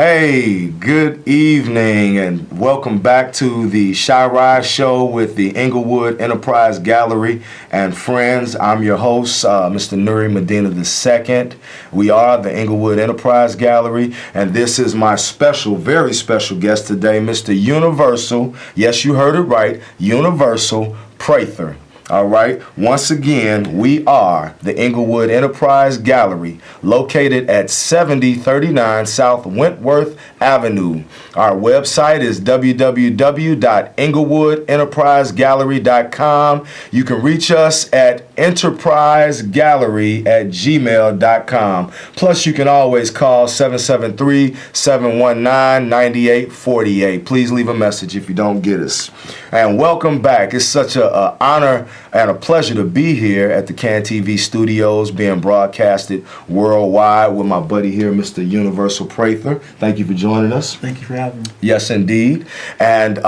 Hey, good evening and welcome back to the Shy Rise Show with the Englewood Enterprise Gallery and friends. I'm your host, Mr. Nuri Medina II. We are the Englewood Enterprise Gallery, and this is my special, very special guest today, Mr. Universal. Yes, you heard it right, Universal Prather. All right. Once again, we are the Englewood Enterprise Gallery, located at 7039 South Wentworth Avenue. Our website is www.englewoodenterprisegallery.com. You can reach us at enterprisegallery@gmail.com. Plus, you can always call 773-719-9848. Please leave a message if you don't get us. And welcome back. It's such an honor and a pleasure to be here at the CAN TV studios, being broadcasted worldwide with my buddy here, Mr. Universal Prather. Thank you for joining us. Thank you for having me. Yes, indeed. And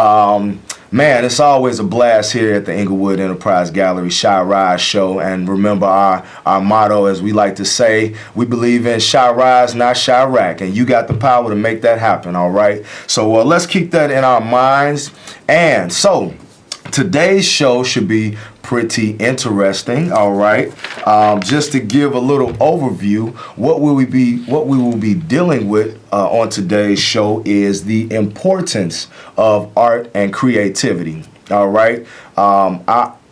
man, it's always a blast here at the Englewood Enterprise Gallery Shy Rise Show. And remember our motto, as we like to say, we believe in Shy Rise, not Chirac. And you got the power to make that happen, all right? So let's keep that in our minds. And so today's show should be pretty interesting, all right? Just to give a little overview, what we will be dealing with on today's show is the importance of art and creativity, all right?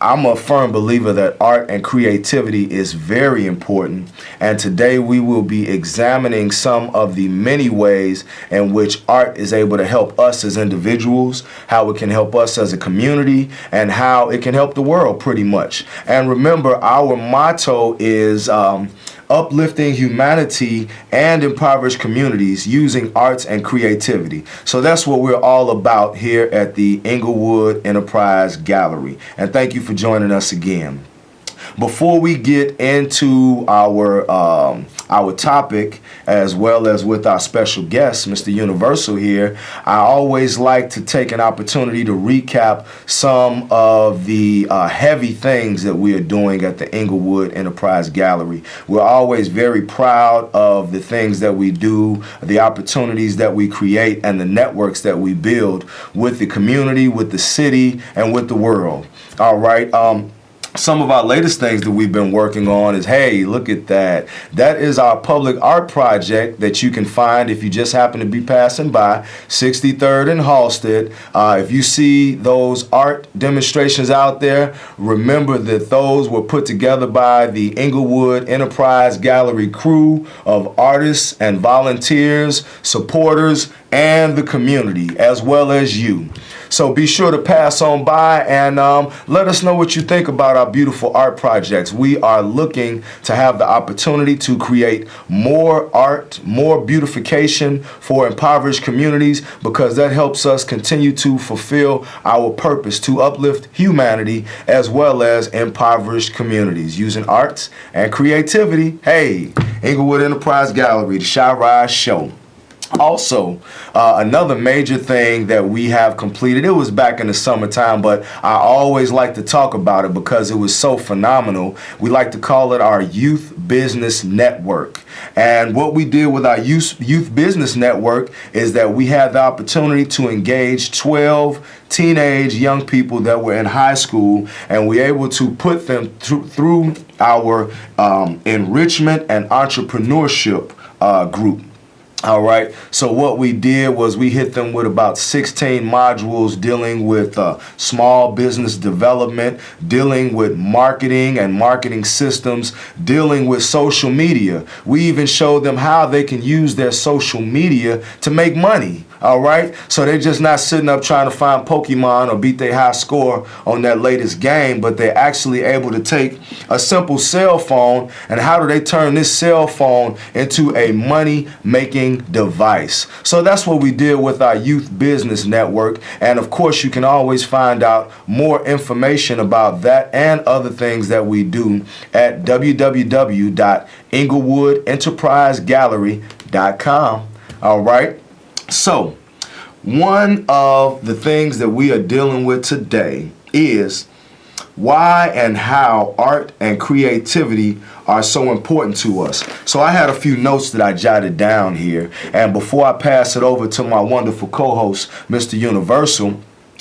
I'm a firm believer that art and creativity is very important, and today we will be examining some of the many ways in which art is able to help us as individuals, how it can help us as a community, and how it can help the world pretty much. And remember, our motto is uplifting humanity and impoverished communities using arts and creativity. So that's what we're all about here at the Englewood Enterprise Gallery. And thank you for joining us again. Before we get into our topic, as well as with our special guest, Mr. Universal here, I always like to take an opportunity to recap some of the heavy things that we are doing at the Englewood Enterprise Gallery. We're always very proud of the things that we do, the opportunities that we create, and the networks that we build with the community, with the city, and with the world. All right. Some of our latest things that we've been working on is, hey, look at that. That is our public art project that you can find if you just happen to be passing by 63rd and Halstead. If you see those art demonstrations out there, remember that those were put together by the Englewood Enterprise Gallery crew of artists and volunteers, supporters, and the community, as well as you. So be sure to pass on by and let us know what you think about our beautiful art projects. We are looking to have the opportunity to create more art, more beautification for impoverished communities, because that helps us continue to fulfill our purpose to uplift humanity as well as impoverished communities using arts and creativity. Hey, Englewood Enterprise Gallery, the Shy Rise Show. Also, another major thing that we have completed, it was back in the summertime, but I always like to talk about it because it was so phenomenal. We like to call it our Youth Business Network. And what we did with our Youth Business Network is that we had the opportunity to engage 12 teenage young people that were in high school, and we were able to put them through our enrichment and entrepreneurship group. All right, so what we did was we hit them with about 16 modules dealing with small business development, dealing with marketing and marketing systems, dealing with social media. We even showed them how they can use their social media to make money. All right, so they're just not sitting up trying to find Pokemon or beat their high score on that latest game, but they're actually able to take a simple cell phone and how do they turn this cell phone into a money-making device. So that's what we did with our Youth Business Network. And of course, you can always find out more information about that and other things that we do at www.englewoodenterprisegallery.com. All right. So, one of the things that we are dealing with today is why and how art and creativity are so important to us. So I had a few notes that I jotted down here, and before I pass it over to my wonderful co-host, Mr. Universal,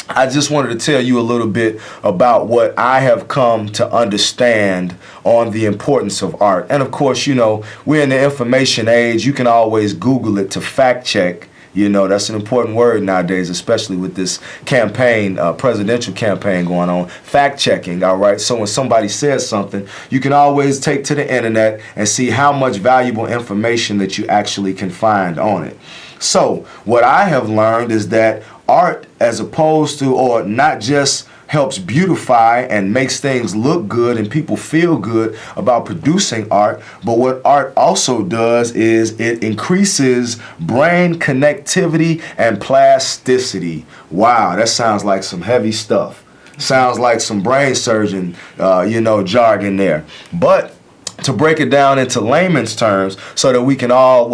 I just wanted to tell you a little bit about what I have come to understand on the importance of art. And of course, you know, we're in the information age. You can always Google it to fact check. You know, that's an important word nowadays, especially with this campaign, presidential campaign going on. Fact checking, all right? So when somebody says something, you can always take to the internet and see how much valuable information that you actually can find on it. So what I have learned is that art, as opposed to, or not just helps beautify and makes things look good and people feel good about producing art, but what art also does is it increases brain connectivity and plasticity. Wow, that sounds like some heavy stuff. Sounds like some brain surgeon, jargon there. But to break it down into layman's terms so that we can all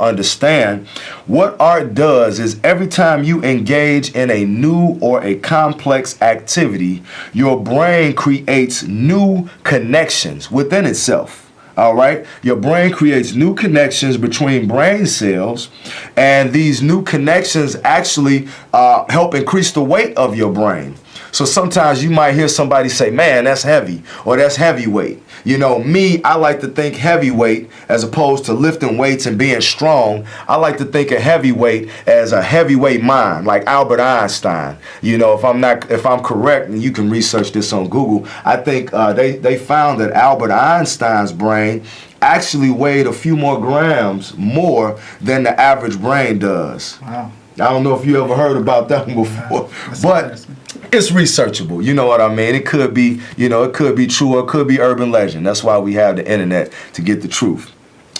understand, what art does is every time you engage in a new or a complex activity, your brain creates new connections within itself. All right? Your brain creates new connections between brain cells, and these new connections actually help increase the weight of your brain. So sometimes you might hear somebody say, man, that's heavy, or that's heavyweight. You know, me, I like to think heavyweight as opposed to lifting weights and being strong. I like to think of heavyweight as a heavyweight mind, like Albert Einstein. You know, if I'm correct, and you can research this on Google, I think they found that Albert Einstein's brain actually weighed a few more grams more than the average brain does. Wow. I don't know if you ever heard about that one before, but it's researchable. You know what I mean? It could be, it could be true or it could be urban legend. That's why we have the internet, to get the truth.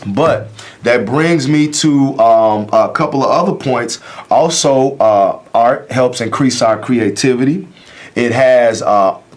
But that brings me to a couple of other points. Also, art helps increase our creativity. It has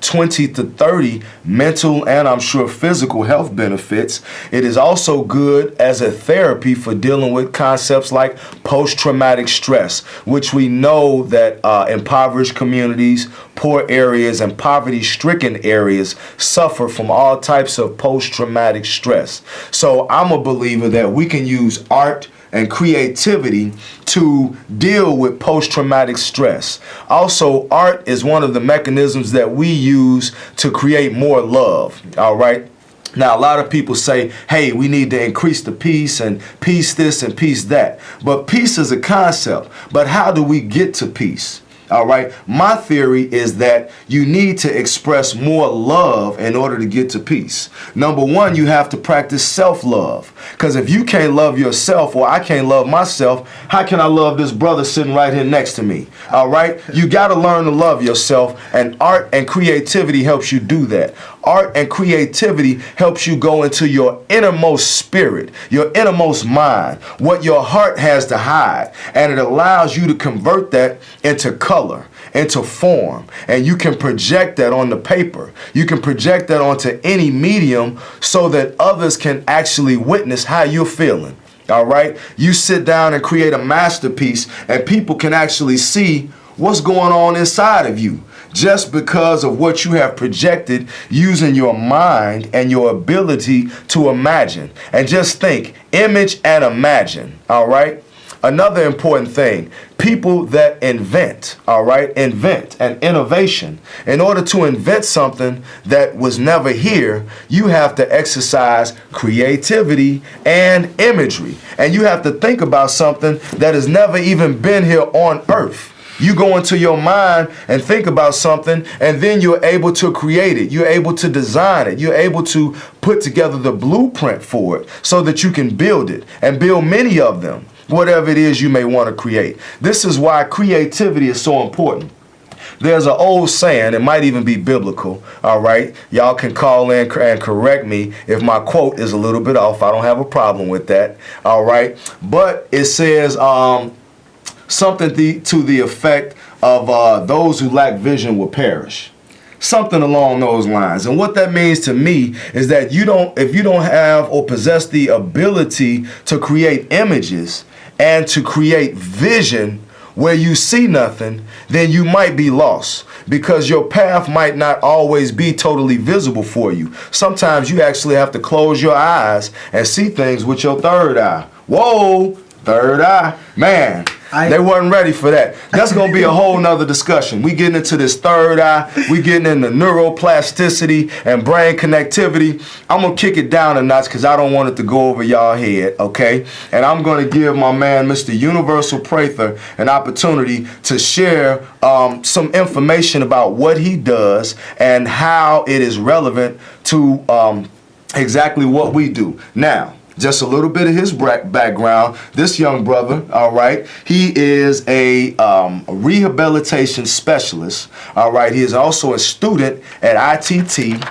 20 to 30 mental and I'm sure physical health benefits. It is also good as a therapy for dealing with concepts like post-traumatic stress, which we know that impoverished communities, poor areas, and poverty-stricken areas suffer from all types of post-traumatic stress. So I'm a believer that we can use art and creativity to deal with post-traumatic stress. Also, art is one of the mechanisms that we use to create more love, all right? Now, a lot of people say, hey, we need to increase the peace and peace this and peace that. But peace is a concept. But how do we get to peace? All right. My theory is that you need to express more love in order to get to peace. Number one, you have to practice self-love. Because if you can't love yourself, or I can't love myself, how can I love this brother sitting right here next to me? All right. You got to learn to love yourself, and art and creativity helps you do that. Art and creativity helps you go into your innermost spirit, your innermost mind, what your heart has to hide. And it allows you to convert that into color, into form. And you can project that on the paper. You can project that onto any medium so that others can actually witness how you're feeling. All right? You sit down and create a masterpiece, and people can actually see what's going on inside of you, just because of what you have projected using your mind and your ability to imagine. And just think, image and imagine, all right? Another important thing, people that invent, all right, invent an innovation. In order to invent something that was never here, you have to exercise creativity and imagery. And you have to think about something that has never even been here on earth. You go into your mind and think about something, and then you're able to create it. You're able to design it. You're able to put together the blueprint for it so that you can build it and build many of them, whatever it is you may want to create. This is why creativity is so important. There's an old saying, it might even be biblical, all right? Y'all can call in and correct me if my quote is a little bit off. I don't have a problem with that, all right? But it says, something to the effect of those who lack vision will perish. Something along those lines. And what that means to me is that if you don't have or possess the ability to create images and to create vision where you see nothing, then you might be lost. because your path might not always be totally visible for you. Sometimes you actually have to close your eyes and see things with your third eye. Whoa, third eye. Man, they wasn't ready for that. That's going to be a whole nother discussion. We getting into this third eye. We getting into neuroplasticity and brain connectivity. I'm going to kick it down a notch because I don't want it to go over y'all head, okay? And I'm going to give my man, Mr. Universal Prather, an opportunity to share some information about what he does and how it is relevant to exactly what we do. Now, just a little bit of his background. This young brother, all right, he is a rehabilitation specialist, all right. He is also a student at IIT,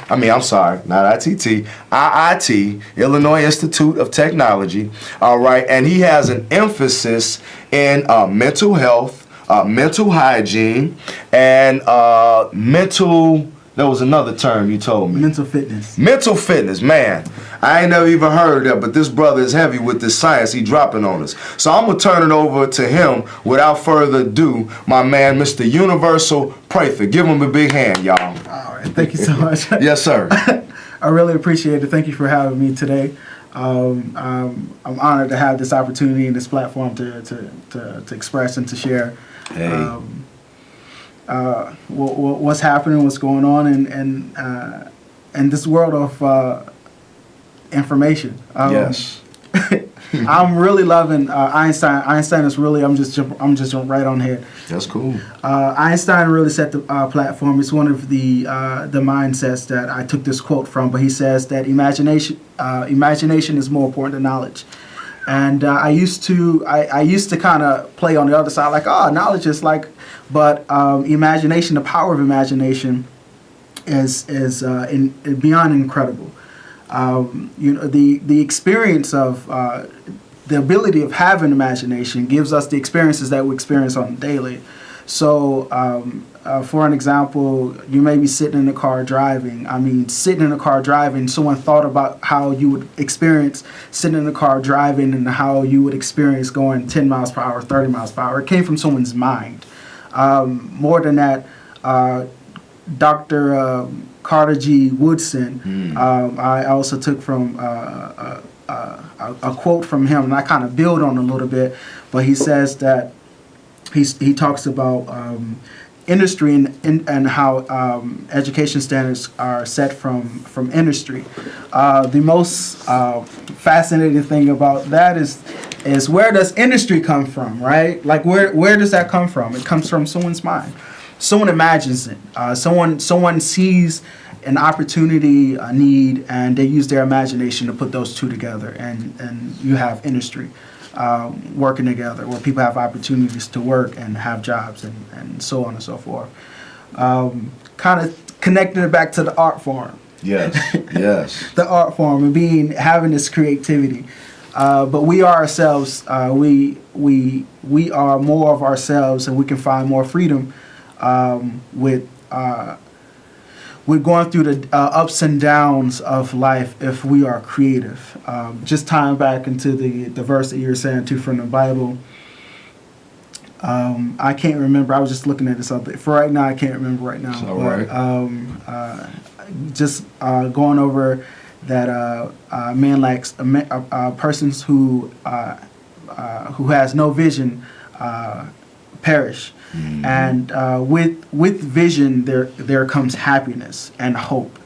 Illinois Institute of Technology, all right, and he has an emphasis in mental health, mental hygiene, and there was another term you told me. Mental fitness. Mental fitness, man. I ain't never even heard of that, but this brother is heavy with this science he dropping on us. So I'm going to turn it over to him without further ado, my man, Mr. Universal Prather. Give him a big hand, y'all. All right. Thank you so much. Yes, sir. I really appreciate it. Thank you for having me today. I'm honored to have this opportunity and this platform to express and to share. Hey. What's happening, what's going on in this world of information. Yes. I'm really loving Einstein. Einstein is really, I'm just jumping right on here. That's cool. Einstein really set the platform. It's one of the mindsets that I took this quote from, but he says that imagination is more important than knowledge. And I used to kind of play on the other side, like, knowledge is like, but imagination, the power of imagination is beyond incredible. The experience of the ability of having imagination gives us the experiences that we experience on daily. So, for an example, you may be sitting in the car driving. Sitting in the car driving, someone thought about how you would experience sitting in the car driving and how you would experience going 10 miles per hour, 30 miles per hour. It came from someone's mind. More than that, Dr. Carter G. Woodson, I also took from a quote from him, and I kind of build on a little bit, but he says that he talks about industry and how education standards are set from industry. The most fascinating thing about that is where does industry come from, right? Like where does that come from? It comes from someone's mind. Someone imagines it. Someone sees an opportunity, a need, and they use their imagination to put those two together, and you have industry working together where people have opportunities to work and have jobs and so on and so forth. Kind of connecting it back to the art form. Yes, yes. The art form and having this creativity. But we are ourselves. We are more of ourselves, and we can find more freedom we're going through the ups and downs of life if we are creative. Just tying back into the verse that you were saying too from the Bible. I can't remember. I was just looking at this up. For right now, I can't remember right now. All right. Just going over that man likes persons who has no vision perish. Mm-hmm. And with vision there comes happiness and hope,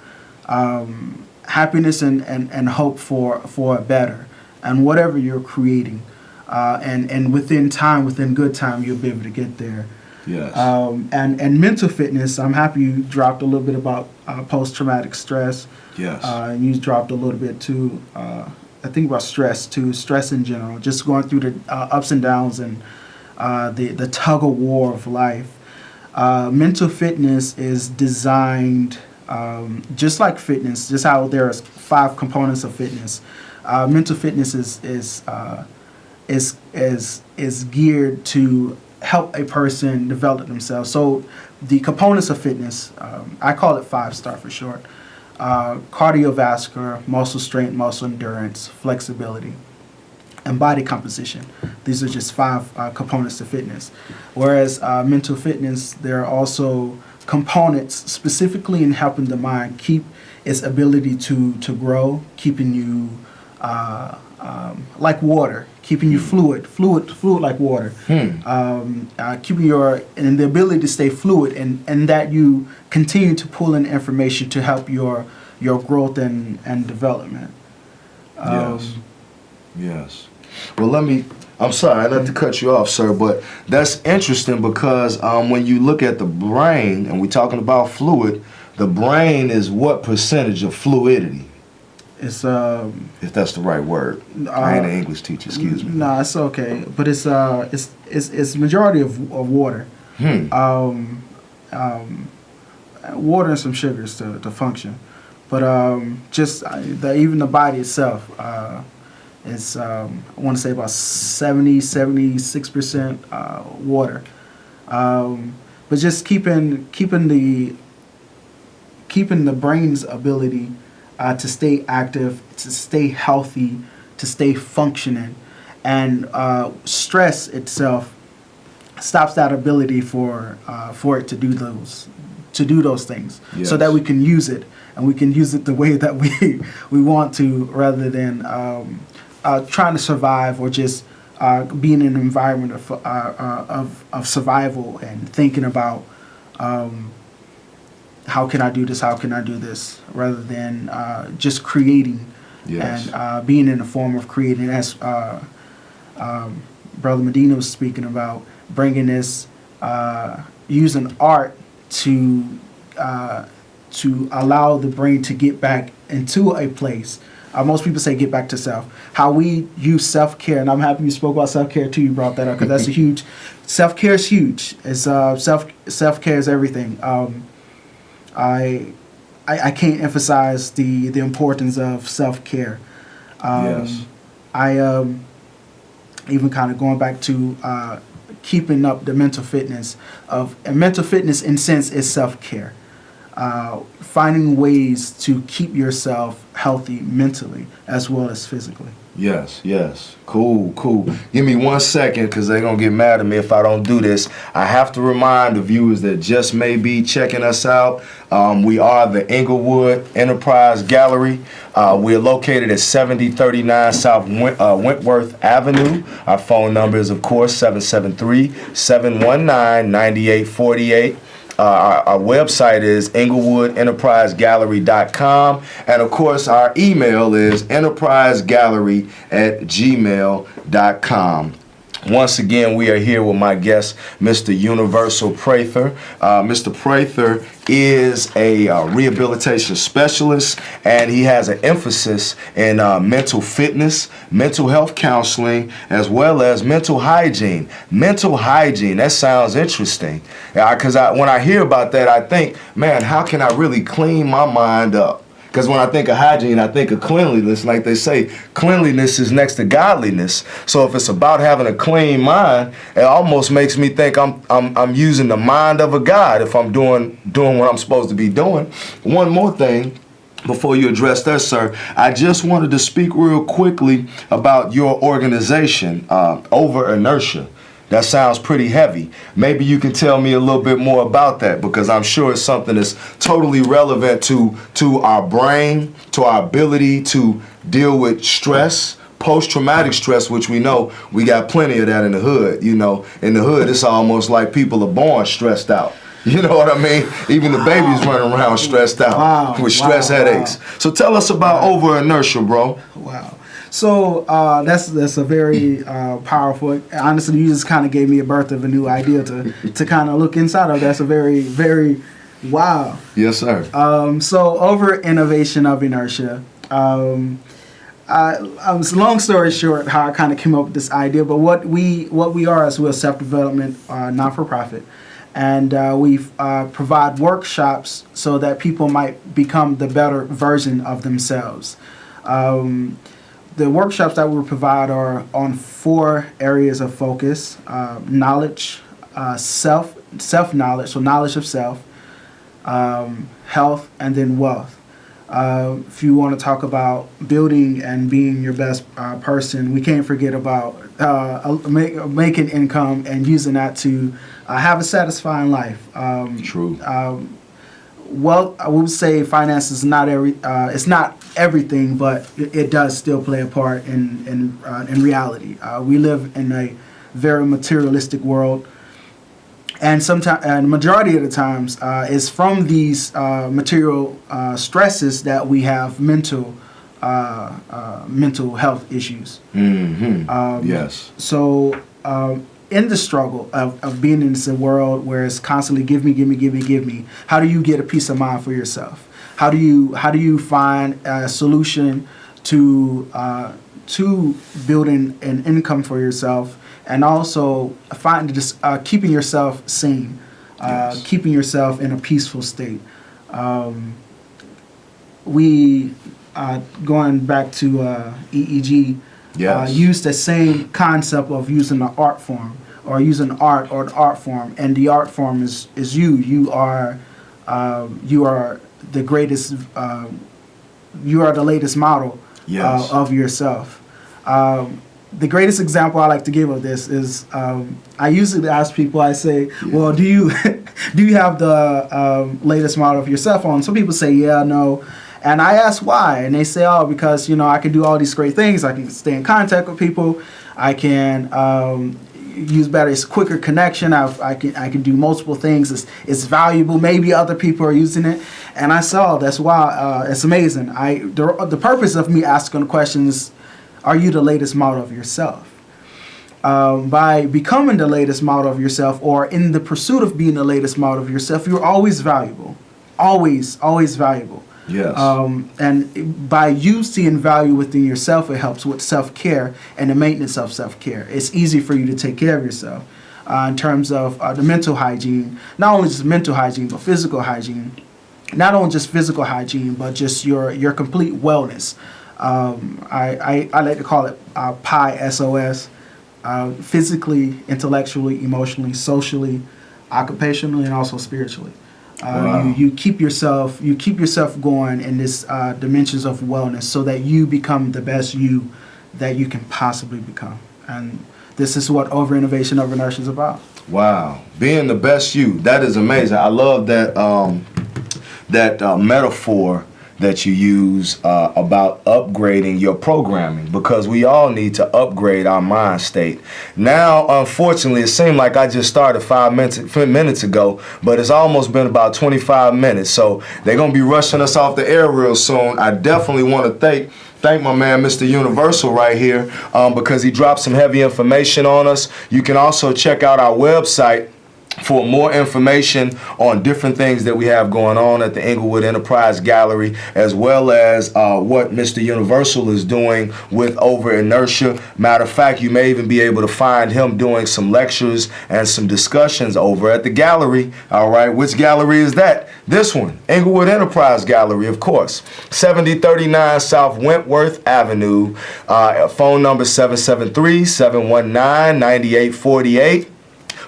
happiness and hope for a better, and whatever you're creating, and within good time you'll be able to get there. Yes. And mental fitness. I'm happy you dropped a little bit about post-traumatic stress. Yes. And you dropped a little bit too. I think about stress too. Stress in general, just going through the ups and downs and the tug of war of life. Mental fitness is designed just like fitness, just how there are 5 components of fitness. Mental fitness is geared to help a person develop themselves. So the components of fitness, I call it 5-star for short: cardiovascular, muscle strength, muscle endurance, flexibility, and body composition. These are just 5 components to fitness. Whereas mental fitness, there are also components specifically in helping the mind keep its ability to grow, keeping you like water, keeping you fluid like water, keeping and the ability to stay fluid, and that you continue to pull in information to help your growth and development. Yes. Well, I'm sorry, not to cut you off, sir, but that's interesting because when you look at the brain, and we're talking about fluid, the brain is what percentage of fluidity? It's if that's the right word. I ain't an English teacher, excuse me. No, it's okay, but it's majority of water. Water and some sugars to function, but just even the body itself. It's I want to say about 76% water, but just keeping the brain's ability to stay active, to stay healthy, to stay functioning, and stress itself stops that ability for it to do those things, yes. So that we can use it, and we can use it the way that we want to, rather than trying to survive or just being in an environment of survival and thinking about how can I do this, rather than just creating, yes. And being in the form of creating, as Brother Medina was speaking about, bringing this, using art to allow the brain to get back into a place. Most people say get back to self. How we use self-care, and I'm happy you spoke about self-care too. You brought that up because that's a huge. Self-care is huge. It's self-care is everything. I can't emphasize the importance of self-care. Yes. I even kind of going back to keeping up the mental fitness and mental fitness in sense is self-care. Finding ways to keep yourself healthy mentally as well as physically. Yes. Cool. Give me 1 second because they're going to get mad at me if I don't do this. I have to remind the viewers that just may be checking us out. We are the Englewood Enterprise Gallery. We're located at 7039 South Wentworth Avenue. Our phone number is, of course, 773-719-9848. Our website is EnglewoodEnterpriseGallery.com, and of course our email is enterprisegallery@gmail.com. Once again, we are here with my guest, Mr. Universal Prather. Mr. Prather is a rehabilitation specialist, and he has an emphasis in mental fitness, mental health counseling, as well as mental hygiene. Mental hygiene, that sounds interesting. Because when I hear about that, I think, man, how can I really clean my mind up? Because when I think of hygiene, I think of cleanliness. Like they say, cleanliness is next to godliness. So if it's about having a clean mind, it almost makes me think I'm using the mind of a God if I'm doing what I'm supposed to be doing. One more thing before you address that, sir, I just wanted to speak real quickly about your organization, Over Inertia. That sounds pretty heavy. Maybe you can tell me a little bit more about that, because I'm sure it's something that's totally relevant to our brain, to our ability to deal with stress, post-traumatic stress, which we know we got plenty of that in the hood. You know, in the hood, it's almost like people are born stressed out. You know what I mean? Even the babies running around stressed out with stress headaches. So tell us about Over Inertia, bro. Wow. So that's a very powerful. Honestly, you just kind of gave me a birth of a new idea to kind of look inside of. That's a very, very wow. Yes, sir. So Over Innovation of Inertia. Long story short, how I kind of came up with this idea. But what we are is we're a self-development non-for-profit, and we provide workshops so that people might become the better version of themselves. The workshops that we provide are on 4 areas of focus: knowledge, self-knowledge, so knowledge of self, health, and then wealth. If you want to talk about building and being your best person, we can't forget about making income and using that to have a satisfying life. True. Well, I would say finance is not it's not everything, but it does still play a part in reality. We live in a very materialistic world, and sometimes, and majority of the times, is from these material stresses that we have mental health issues. Mm-hmm. Yes. So, in the struggle of being in this world where it's constantly give me, how do you get a peace of mind for yourself? How do you find a solution to building an income for yourself, and also keeping yourself sane, Yes. keeping yourself in a peaceful state? We going back to EEG. Yes. Use the same concept of using the art form, or using art or the art form, and the art form is you. You are the greatest. You are the latest model. Yes. Of yourself. The greatest example I like to give of this is I usually ask people. I say, "Well, do you have the latest model of your cell phone?" Some people say, "Yeah, no." And I ask why, and they say, "Oh, because I can do all these great things. I can stay in contact with people. I can use better. It's quicker connection. I can do multiple things. It's valuable. Maybe other people are using it." And I saw that's why it's amazing. The purpose of me asking the question is, are you the latest model of yourself? By becoming the latest model of yourself, or in the pursuit of being the latest model of yourself, you're always valuable. Always valuable. Yes. And by you seeing value within yourself, it helps with self-care and the maintenance of self-care. It's easy for you to take care of yourself in terms of the mental hygiene, not only just mental hygiene, but physical hygiene. Not only just physical hygiene, but just your complete wellness. I like to call it PI SOS, physically, intellectually, emotionally, socially, occupationally, and also spiritually. Wow. You keep yourself going in this dimensions of wellness, so that you become the best you that you can possibly become. And this is what over innovation, over inertia is about. Wow, being the best you. That is amazing. I love that metaphor that you use about upgrading your programming, because we all need to upgrade our mind state. Now, unfortunately, it seemed like I just started 5 minutes ago, but it's almost been about 25 minutes, so they're going to be rushing us off the air real soon. I definitely want to thank my man, Mr. Universal, right here, because he dropped some heavy information on us. You can also check out our website for more information on different things that we have going on at the Englewood Enterprise Gallery, as well as what Mr. Universal is doing with Over Inertia. Matter of fact, you may even be able to find him doing some lectures and some discussions over at the gallery. All right, which gallery is that? This one, Englewood Enterprise Gallery, of course. 7039 South Wentworth Avenue. Phone number 773-719-9848.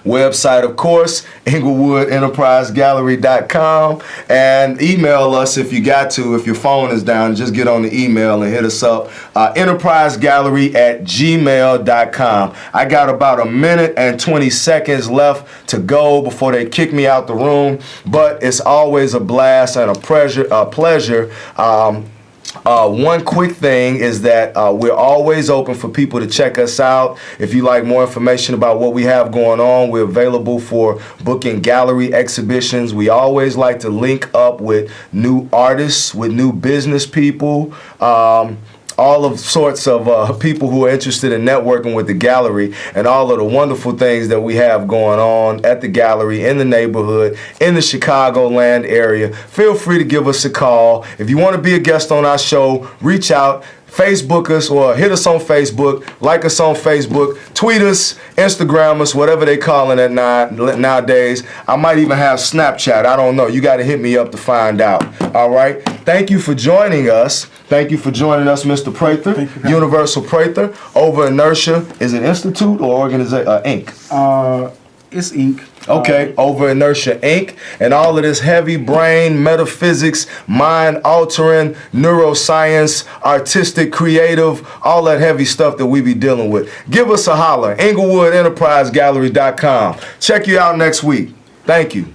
Website, of course, EnglewoodEnterpriseGallery.com, and email us if you got to. If your phone is down, just get on the email and hit us up, enterprisegallery@gmail.com. I got about a minute and 20 seconds left to go before they kick me out the room, but it's always a blast and a pleasure. One quick thing is that we're always open for people to check us out. If you like more information about what we have going on, we're available for booking gallery exhibitions. We always like to link up with new artists, with new business people, all of sorts of people who are interested in networking with the gallery, and all of the wonderful things that we have going on at the gallery, in the neighborhood, in the Chicagoland area. Feel free to give us a call. If you want to be a guest on our show, reach out. Facebook us, or hit us on Facebook, like us on Facebook, tweet us, Instagram us, whatever they calling it nowadays. I might even have Snapchat. I don't know. You got to hit me up to find out. All right. Thank you for joining us. Thank you for joining us, Mr. Prather, Universal Prather. Over Inertia is an institute or organization, Inc. It's Inc. Okay, Over Inertia Inc. And all of this heavy brain, metaphysics, mind altering, neuroscience, artistic, creative, all that heavy stuff that we be dealing with. Give us a holler. EnglewoodEnterpriseGallery.com. Check you out next week. Thank you.